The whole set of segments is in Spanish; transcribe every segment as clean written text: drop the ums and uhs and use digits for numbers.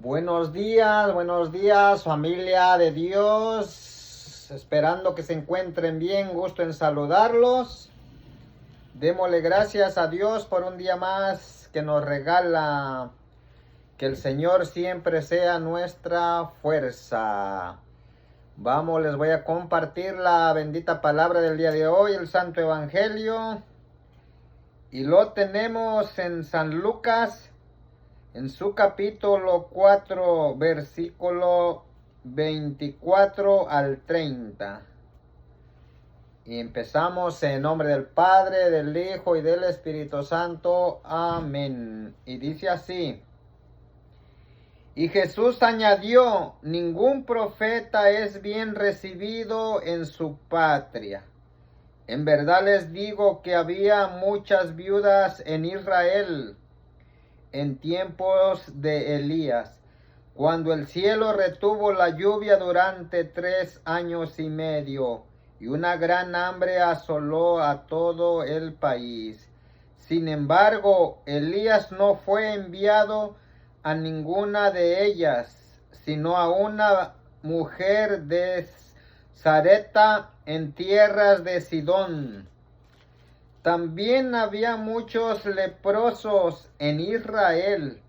Buenos días familia de Dios, esperando que se encuentren bien, gusto en saludarlos. Démosle gracias a Dios por un día más que nos regala, que el Señor siempre sea nuestra fuerza. Vamos, les voy a compartir la bendita palabra del día de hoy, el Santo Evangelio, y lo tenemos en San Lucas, en su capítulo 4, versículo 24 al 30. Y empezamos en nombre del Padre, del Hijo y del Espíritu Santo. Amén. Y dice así: Y Jesús añadió: ningún profeta es bien recibido en su patria. En verdad les digo que había muchas viudas en Israel en tiempos de Elías, cuando el cielo retuvo la lluvia durante 3 años y medio, y una gran hambre asoló a todo el país. Sin embargo, Elías no fue enviado a ninguna de ellas, sino a una mujer de Sarepta en tierras de Sidón. También había muchos leprosos en Israel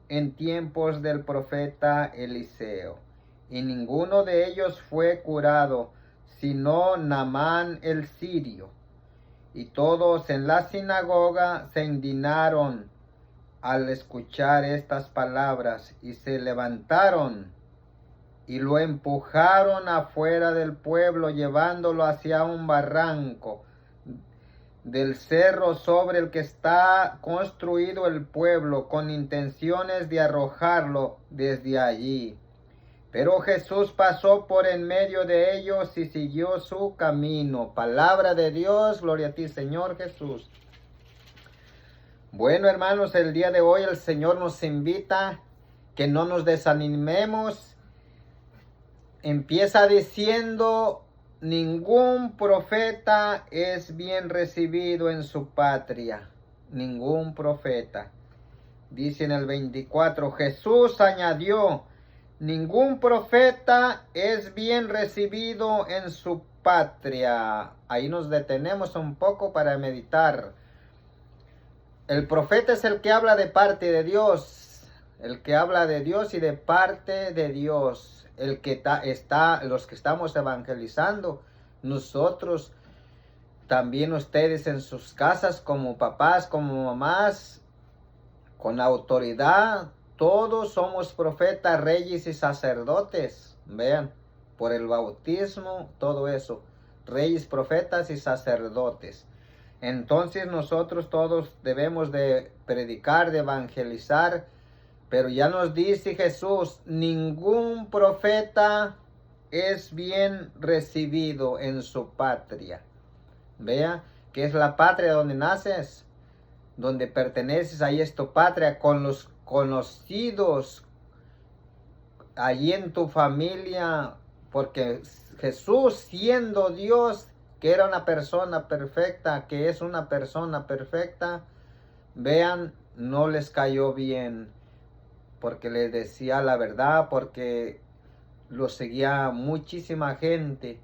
en tiempos del profeta Eliseo, y ninguno de ellos fue curado, sino Naamán el sirio. Y todos en la sinagoga se indignaron al escuchar estas palabras, y se levantaron y lo empujaron afuera del pueblo, llevándolo hacia un barranco del cerro sobre el que está construido el pueblo, con intenciones de arrojarlo desde allí. Pero Jesús pasó por en medio de ellos y siguió su camino. Palabra de Dios, gloria a ti, Señor Jesús. Bueno, hermanos, el día de hoy el Señor nos invita que no nos desanimemos. Empieza diciendo: ningún profeta es bien recibido en su patria. Ningún profeta. Dice en el 24, Jesús añadió: ningún profeta es bien recibido en su patria. Ahí nos detenemos un poco para meditar. El profeta es el que habla de parte de Dios. El que habla de Dios y de parte de Dios. El que los que estamos evangelizando, nosotros, también ustedes en sus casas, como papás, como mamás, con autoridad, todos somos profetas, reyes y sacerdotes. Vean, por el bautismo, todo eso, reyes, profetas y sacerdotes. Entonces nosotros todos debemos de predicar, de evangelizar. Pero ya nos dice Jesús, ningún profeta es bien recibido en su patria. Vea, que es la patria donde naces, donde perteneces, ahí es tu patria, con los conocidos, allí en tu familia, porque Jesús, siendo Dios, que era una persona perfecta, que es una persona perfecta, vean, no les cayó bien, porque les decía la verdad, porque lo seguía muchísima gente,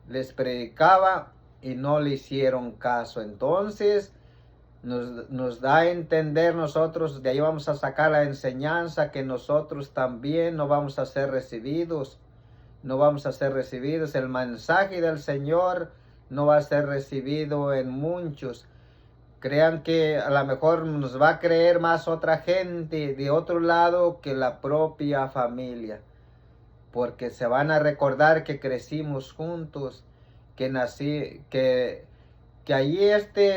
les predicaba y no le hicieron caso. Entonces nos da a entender nosotros, de ahí vamos a sacar la enseñanza, que nosotros también no vamos a ser recibidos, el mensaje del Señor no va a ser recibido en muchos. Crean que a lo mejor nos va a creer más otra gente de otro lado que la propia familia, porque se van a recordar que crecimos juntos, que allí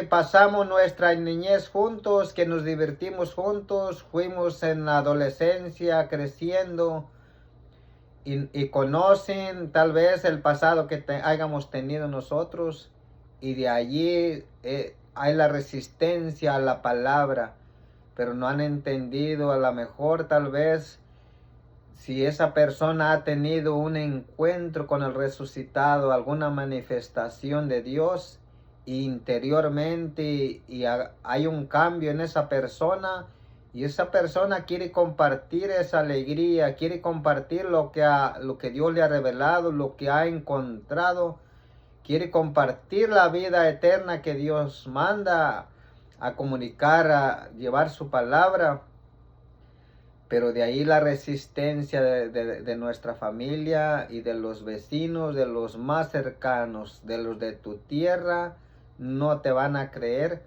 pasamos nuestra niñez juntos, que nos divertimos juntos, fuimos en la adolescencia creciendo, y conocen tal vez el pasado que hayamos tenido nosotros, y de allí hay la resistencia a la palabra, pero no han entendido. A lo mejor tal vez si esa persona ha tenido un encuentro con el resucitado, alguna manifestación de Dios interiormente, y hay un cambio en esa persona, Y esa persona quiere compartir esa alegría, quiere compartir lo que Dios le ha revelado, lo que ha encontrado. Quiere compartir la vida eterna que Dios manda a comunicar, a llevar su palabra. Pero de ahí la resistencia de nuestra familia y de los vecinos, de los más cercanos, de los de tu tierra, no te van a creer.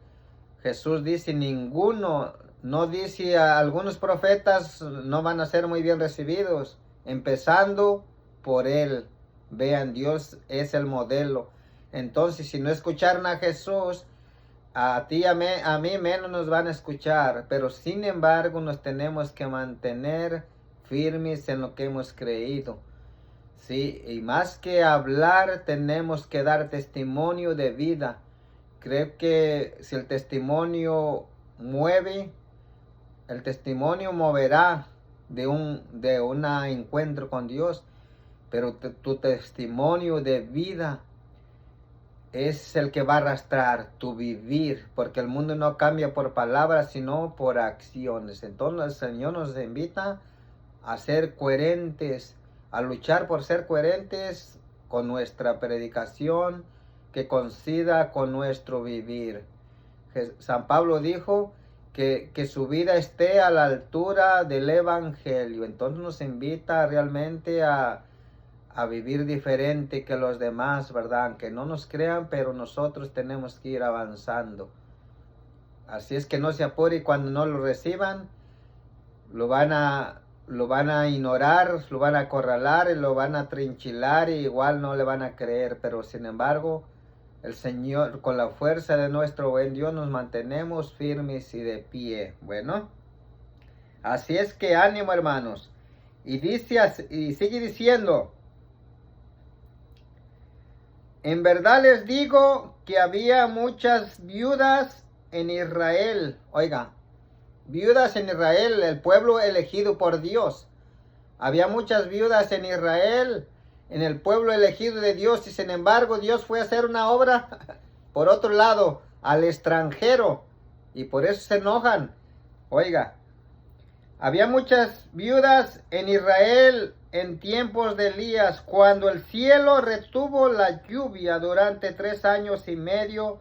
Jesús dice, ninguno, no dice, algunos profetas no van a ser muy bien recibidos, empezando por él. Vean, Dios es el modelo. Entonces, si no escucharon a Jesús, a ti, a mí menos nos van a escuchar, pero sin embargo nos tenemos que mantener firmes en lo que hemos creído. Sí, y más que hablar, tenemos que dar testimonio de vida. Creo que si el testimonio mueve, el testimonio moverá de un encuentro con Dios, pero tu testimonio de vida es el que va a arrastrar tu vivir, porque el mundo no cambia por palabras, sino por acciones. Entonces el Señor nos invita a ser coherentes, a luchar por ser coherentes con nuestra predicación, que coincida con nuestro vivir. San Pablo dijo que su vida esté a la altura del Evangelio. Entonces nos invita realmente a vivir diferente que los demás, ¿verdad? Aunque no nos crean, pero nosotros tenemos que ir avanzando. Así es que no se apure, y cuando no lo reciban, lo van a ignorar, lo van a acorralar y lo van a trinchilar, y igual no le van a creer. Pero sin embargo, el Señor, con la fuerza de nuestro buen Dios, nos mantenemos firmes y de pie. Bueno, así es que ánimo, hermanos. Y dice, y sigue diciendo, en verdad les digo que había muchas viudas en Israel. Oiga, viudas en Israel, el pueblo elegido por Dios. Había muchas viudas en Israel, en el pueblo elegido de Dios, y sin embargo Dios fue a hacer una obra por otro lado, al extranjero, y por eso se enojan. Oiga, había muchas viudas en Israel en tiempos de Elías, cuando el cielo retuvo la lluvia durante 3 años y medio,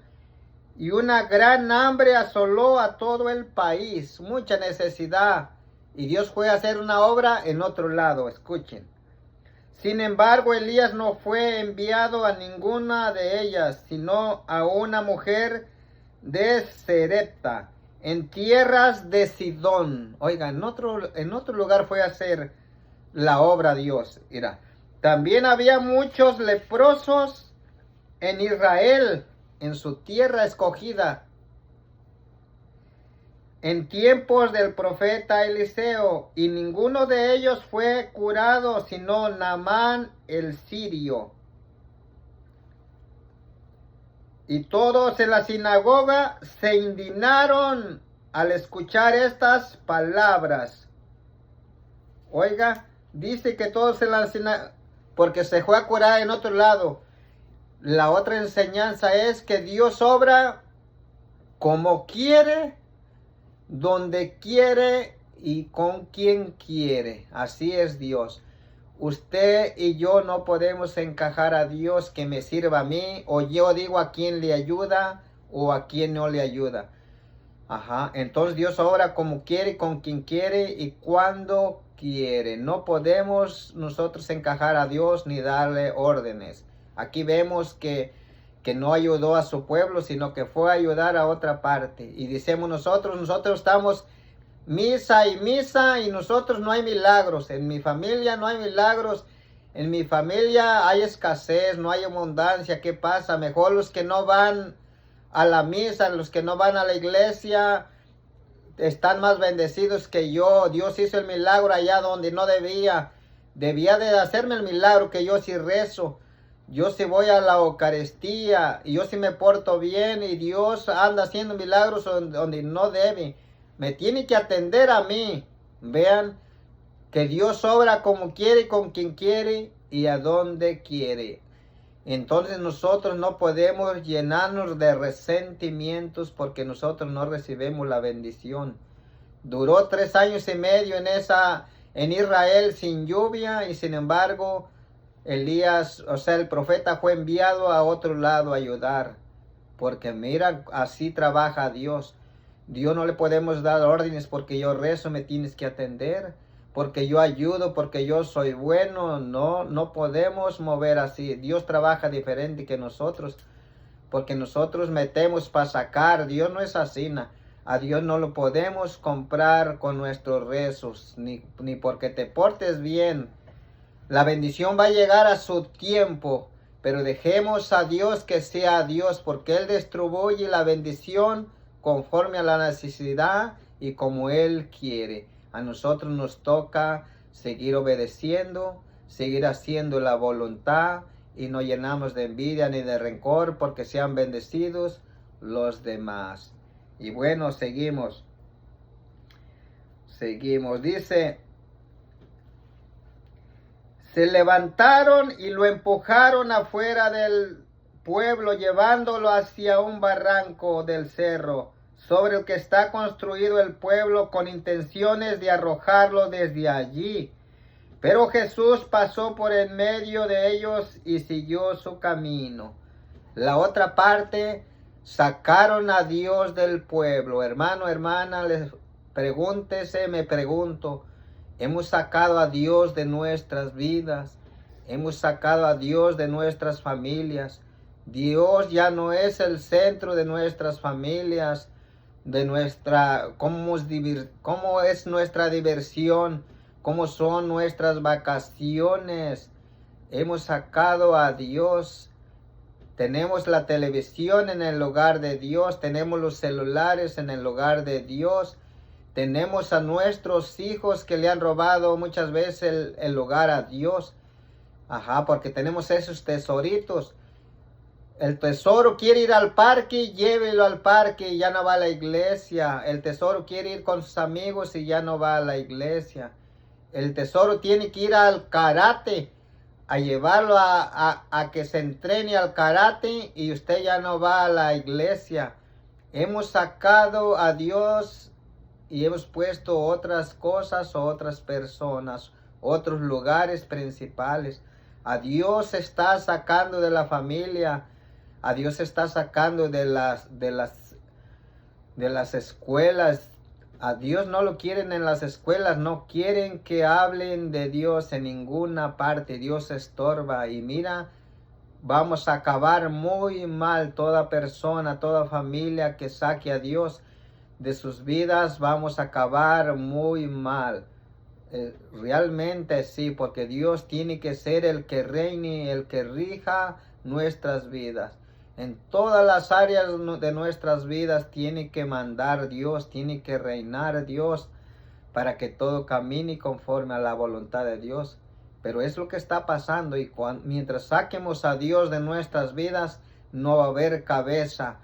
y una gran hambre asoló a todo el país, mucha necesidad, y Dios fue a hacer una obra en otro lado. Escuchen. Sin embargo, Elías no fue enviado a ninguna de ellas, sino a una mujer de Serepta, en tierras de Sidón. Oiga, en otro lugar fue a hacer la obra Dios. Mira, también había muchos leprosos en Israel, en su tierra escogida, en tiempos del profeta Eliseo, y ninguno de ellos fue curado, sino Naamán el sirio. Y todos en la sinagoga se indignaron al escuchar estas palabras. Oiga, dice que todos en la sinagoga, porque se fue a curar en otro lado. La otra enseñanza es que Dios obra como quiere, donde quiere y con quien quiere. Así es Dios. Usted y yo no podemos encajar a Dios que me sirva a mí, o yo digo a quién le ayuda o a quién no le ayuda. Entonces Dios obra como quiere, con quien quiere y cuando quiere. No podemos nosotros encajar a Dios ni darle órdenes. Aquí vemos que no ayudó a su pueblo, sino que fue a ayudar a otra parte. Y decimos nosotros estamos misa y nosotros no hay milagros. En mi familia no hay milagros. En mi familia hay escasez, no hay abundancia. ¿Qué pasa? Mejor los que no van a la misa, los que no van a la iglesia, están más bendecidos que yo. Dios hizo el milagro allá donde no debía. Debía de hacerme el milagro, que yo sí rezo. Yo sí voy a la Eucaristía, y yo sí me porto bien, y Dios anda haciendo milagros donde no debe. Me tiene que atender a mí. Vean que Dios obra como quiere, con quien quiere y a donde quiere. Entonces nosotros no podemos llenarnos de resentimientos porque nosotros no recibimos la bendición. Duró 3 años y medio en Israel sin lluvia, y sin embargo Elías, o sea, el profeta fue enviado a otro lado a ayudar. Porque mira, así trabaja Dios. Dios no le podemos dar órdenes porque yo rezo, me tienes que atender. Porque yo ayudo, porque yo soy bueno. No, no podemos mover así. Dios trabaja diferente que nosotros. Porque nosotros metemos para sacar. Dios no es así. A Dios no lo podemos comprar con nuestros rezos. Ni porque te portes bien. La bendición va a llegar a su tiempo. Pero dejemos a Dios que sea Dios, porque Él distribuye la bendición conforme a la necesidad y como Él quiere. A nosotros nos toca seguir obedeciendo, seguir haciendo la voluntad, y no llenamos de envidia ni de rencor, porque sean bendecidos los demás. Y bueno, seguimos. Dice: se levantaron y lo empujaron afuera del pueblo, llevándolo hacia un barranco del cerro, sobre el que está construido el pueblo, con intenciones de arrojarlo desde allí. Pero Jesús pasó por en medio de ellos y siguió su camino. La otra parte, sacaron a Dios del pueblo. Hermano, hermana, pregúntese, me pregunto, hemos sacado a Dios de nuestras vidas, hemos sacado a Dios de nuestras familias. Dios ya no es el centro de nuestras familias, de cómo es nuestra diversión, cómo son nuestras vacaciones. Hemos sacado a Dios. Tenemos la televisión en el hogar de Dios, tenemos los celulares en el hogar de Dios. Tenemos a nuestros hijos que le han robado muchas veces el hogar a Dios. Porque tenemos esos tesoritos. El tesoro quiere ir al parque, llévelo al parque y ya no va a la iglesia. El tesoro quiere ir con sus amigos y ya no va a la iglesia. El tesoro tiene que ir al karate, a llevarlo a que se entrene al karate, y usted ya no va a la iglesia. Hemos sacado a Dios y hemos puesto otras cosas, otras personas, otros lugares principales. A Dios está sacando de la familia, a Dios está sacando de las escuelas. A Dios no lo quieren en las escuelas, no quieren que hablen de Dios en ninguna parte. Dios estorba, y mira, vamos a acabar muy mal. Toda persona, toda familia que saque a Dios de sus vidas, vamos a acabar muy mal. Realmente sí, porque Dios tiene que ser el que reine, el que rija nuestras vidas. En todas las áreas de nuestras vidas tiene que mandar Dios, tiene que reinar Dios, para que todo camine conforme a la voluntad de Dios. Pero es lo que está pasando, y mientras saquemos a Dios de nuestras vidas, no va a haber cabeza.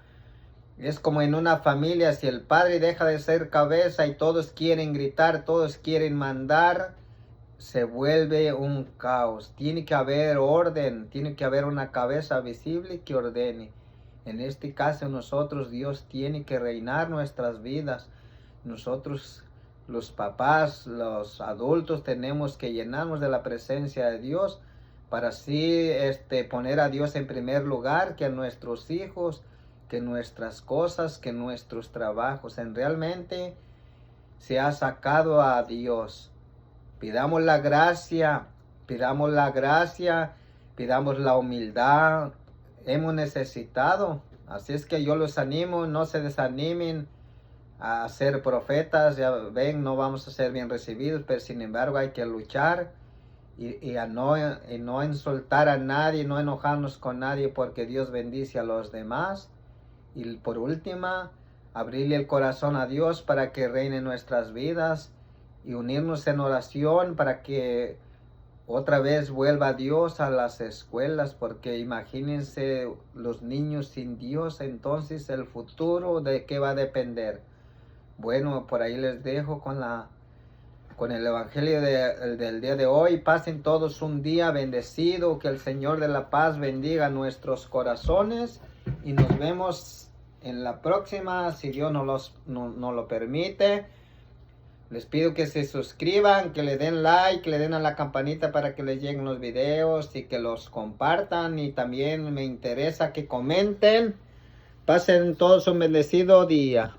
Es como en una familia, si el padre deja de ser cabeza y todos quieren gritar, todos quieren mandar, se vuelve un caos. Tiene que haber orden, tiene que haber una cabeza visible que ordene. En este caso nosotros, Dios tiene que reinar nuestras vidas. Nosotros, los papás, los adultos, tenemos que llenarnos de la presencia de Dios, para así poner a Dios en primer lugar, que a nuestros hijos, que nuestras cosas, que nuestros trabajos. Realmente se ha sacado a Dios. Pidamos la gracia, pidamos la humildad. Hemos necesitado. Así es que yo los animo, no se desanimen a ser profetas. Ya ven, no vamos a ser bien recibidos, pero sin embargo hay que luchar y no insultar a nadie, no enojarnos con nadie, porque Dios bendice a los demás. Y por última, abrirle el corazón a Dios para que reine en nuestras vidas, y unirnos en oración para que otra vez vuelva Dios a las escuelas, porque imagínense los niños sin Dios, entonces el futuro, ¿de qué va a depender? Bueno, por ahí les dejo con el evangelio del día de hoy. Pasen todos un día bendecido, que el Señor de la paz bendiga nuestros corazones, y nos vemos en la próxima, si Dios nos lo permite. Les pido que se suscriban, que le den like, que le den a la campanita para que les lleguen los videos y que los compartan. Y también me interesa que comenten. Pasen todos un bendecido día.